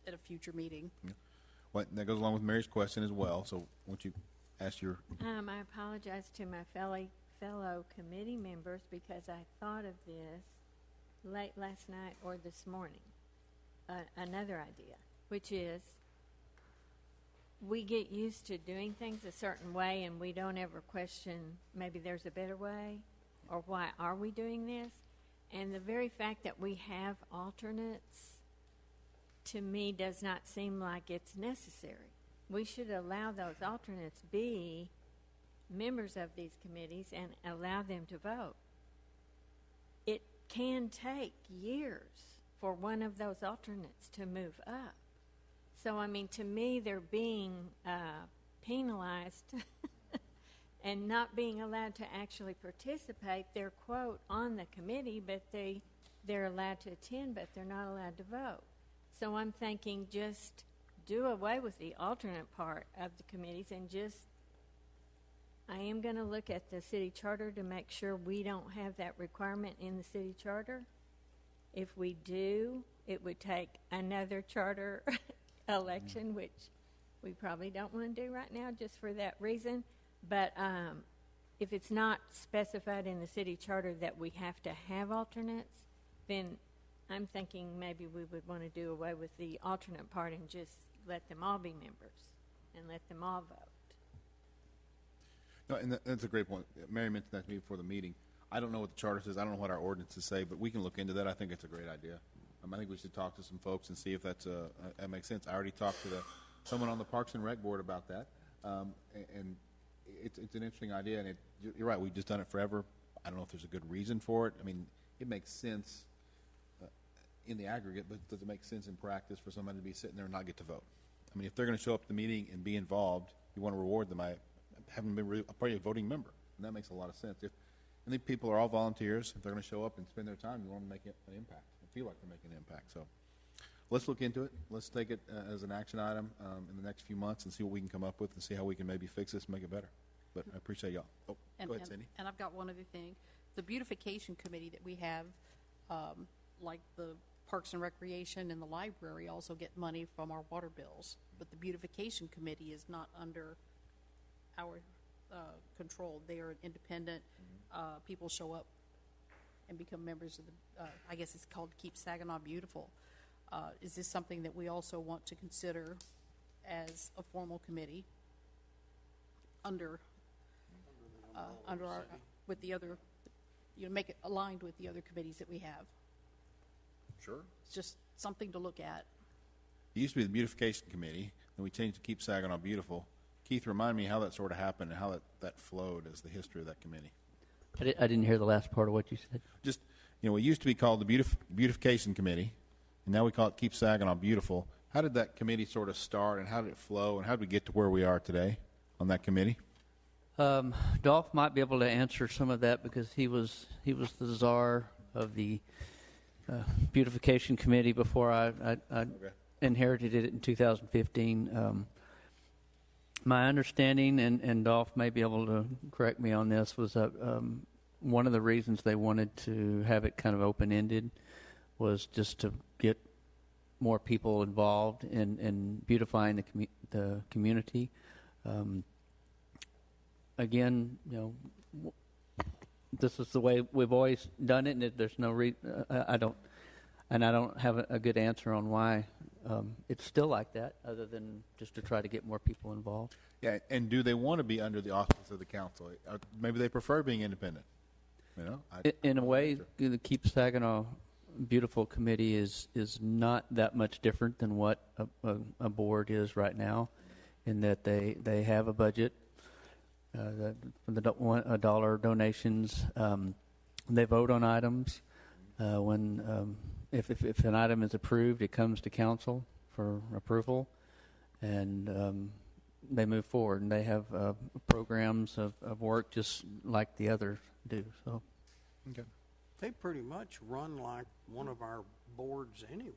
S10: at a future meeting.
S1: Yeah. Well, that goes along with Mary's question as well. So won't you ask your...
S2: I apologize to my fellow committee members because I thought of this late last night or this morning. Another idea, which is we get used to doing things a certain way and we don't ever question maybe there's a better way or why are we doing this? And the very fact that we have alternates to me does not seem like it's necessary. We should allow those alternates be members of these committees and allow them to vote. It can take years for one of those alternates to move up. So, I mean, to me, they're being penalized and not being allowed to actually participate. They're, quote, on the committee, but they're allowed to attend, but they're not allowed to vote. So I'm thinking just do away with the alternate part of the committees and just, I am going to look at the city charter to make sure we don't have that requirement in the city charter. If we do, it would take another charter election, which we probably don't want to do right now just for that reason. But if it's not specified in the city charter that we have to have alternates, then I'm thinking maybe we would want to do away with the alternate part and just let them all be members and let them all vote.
S1: No, and that's a great point. Mary mentioned that to me before the meeting. I don't know what the charter says. I don't know what our ordinances say, but we can look into that. I think it's a great idea. I think we should talk to some folks and see if that makes sense. I already talked to someone on the Parks and Rec board about that, and it's an interesting idea. And you're right. We've just done it forever. I don't know if there's a good reason for it. I mean, it makes sense in the aggregate, but does it make sense in practice for somebody to be sitting there and not get to vote? I mean, if they're going to show up at the meeting and be involved, you want to reward them. I haven't been a part of a voting member, and that makes a lot of sense. And these people are all volunteers. If they're going to show up and spend their time, you want them to make an impact and feel like they're making an impact. So let's look into it. Let's take it as an action item in the next few months and see what we can come up with and see how we can maybe fix this and make it better. But I appreciate y'all. Oh, go ahead, Cindy.
S10: And I've got one other thing. The beautification committee that we have, like the Parks and Recreation and the library also get money from our water bills. But the beautification committee is not under our control. They are independent. People show up and become members of the, I guess it's called Keep Saginaw Beautiful. Is this something that we also want to consider as a formal committee under our, with the other, make it aligned with the other committees that we have?
S1: Sure.
S10: It's just something to look at.
S1: It used to be the beautification committee, then we changed to Keep Saginaw Beautiful. Keith, remind me how that sort of happened and how that flowed as the history of that committee.
S4: I didn't hear the last part of what you said.
S1: Just, it used to be called the Beautification Committee, and now we call it Keep Saginaw Beautiful. How did that committee sort of start, and how did it flow, and how did we get to where we are today on that committee?
S4: Dolph might be able to answer some of that because he was the czar of the Beautification Committee before I
S1: Okay.
S4: inherited it in 2015. My understanding, and Dolph may be able to correct me on this, was that one of the reasons they wanted to have it kind of open-ended was just to get more people involved in beautifying the community. Again, this is the way we've always done it, and there's no reason. I don't have a good answer on why it's still like that, other than just to try to get more people involved.
S1: Yeah, and do they want to be under the auspice of the council? Or maybe they prefer being independent.
S4: In a way, the Keep Saginaw Beautiful Committee is not that much different than what a board is right now, in that they have a budget, the dollar donations. They vote on items. When if an item is approved, it comes to council for approval, and they move forward, and they have programs of work just like the others do. So,
S1: Okay.
S14: They pretty much run like one of our boards anyway.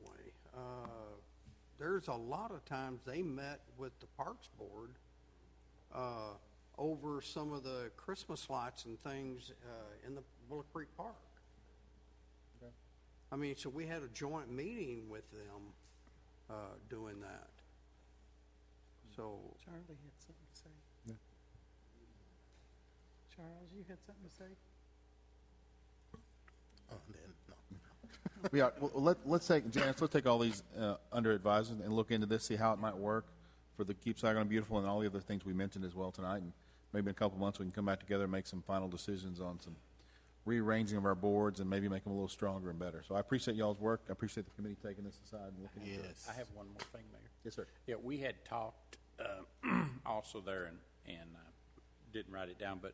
S14: There's a lot of times they met with the Parks Board over some of the Christmas lights and things in the Willow Creek Park.
S1: Okay.
S14: I mean, so we had a joint meeting with them doing that. So
S3: Charlie had something to say.
S1: Yeah.
S3: Charles, you had something to say?
S12: Oh, then, no.
S1: Yeah, well, let's take, Janice, let's take all these under advisement and look into this, see how it might work for the Keep Saginaw Beautiful and all the other things we mentioned as well tonight. And maybe in a couple months we can come back together and make some final decisions on some rearranging of our boards and maybe make them a little stronger and better. So I appreciate y'all's work. I appreciate the committee taking this aside and looking into it.
S12: Yes.
S7: I have one more thing, Mayor.
S1: Yes, sir.
S7: Yeah, we had talked also there, and didn't write it down, but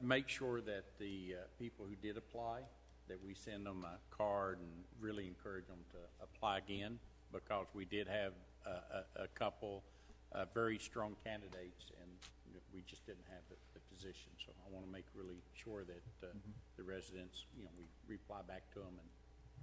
S7: make sure that the people who did apply, that we send them a card and really encourage them to apply again, because we did have a couple very strong candidates, and we just didn't have the position. So I want to make really sure that the residents, we reply back to them and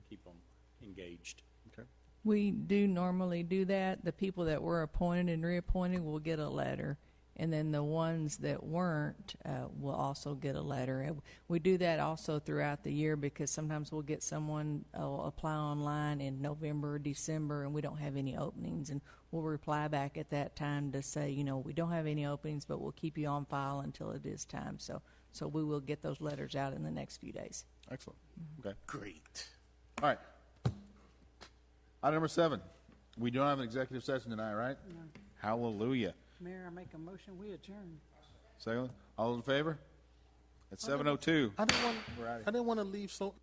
S7: keep them engaged.
S1: Okay.
S13: We do normally do that. The people that were appointed and reappointed will get a letter, and then the ones that weren't will also get a letter. And we do that also throughout the year, because sometimes we'll get someone apply online in November or December, and we don't have any openings, and we'll reply back at that time to say, we don't have any openings, but we'll keep you on file until it is time. So we will get those letters out in the next few days.
S1: Excellent. Okay.
S12: Great.
S1: All right. Item number 7. We don't have an executive session tonight, right?
S3: No.
S1: Hallelujah.
S3: Mayor, I make a motion, we adjourn.
S1: Second. All those in favor? At 7:02.
S12: I didn't want.
S1: We're out of here.
S12: I didn't want to leave so.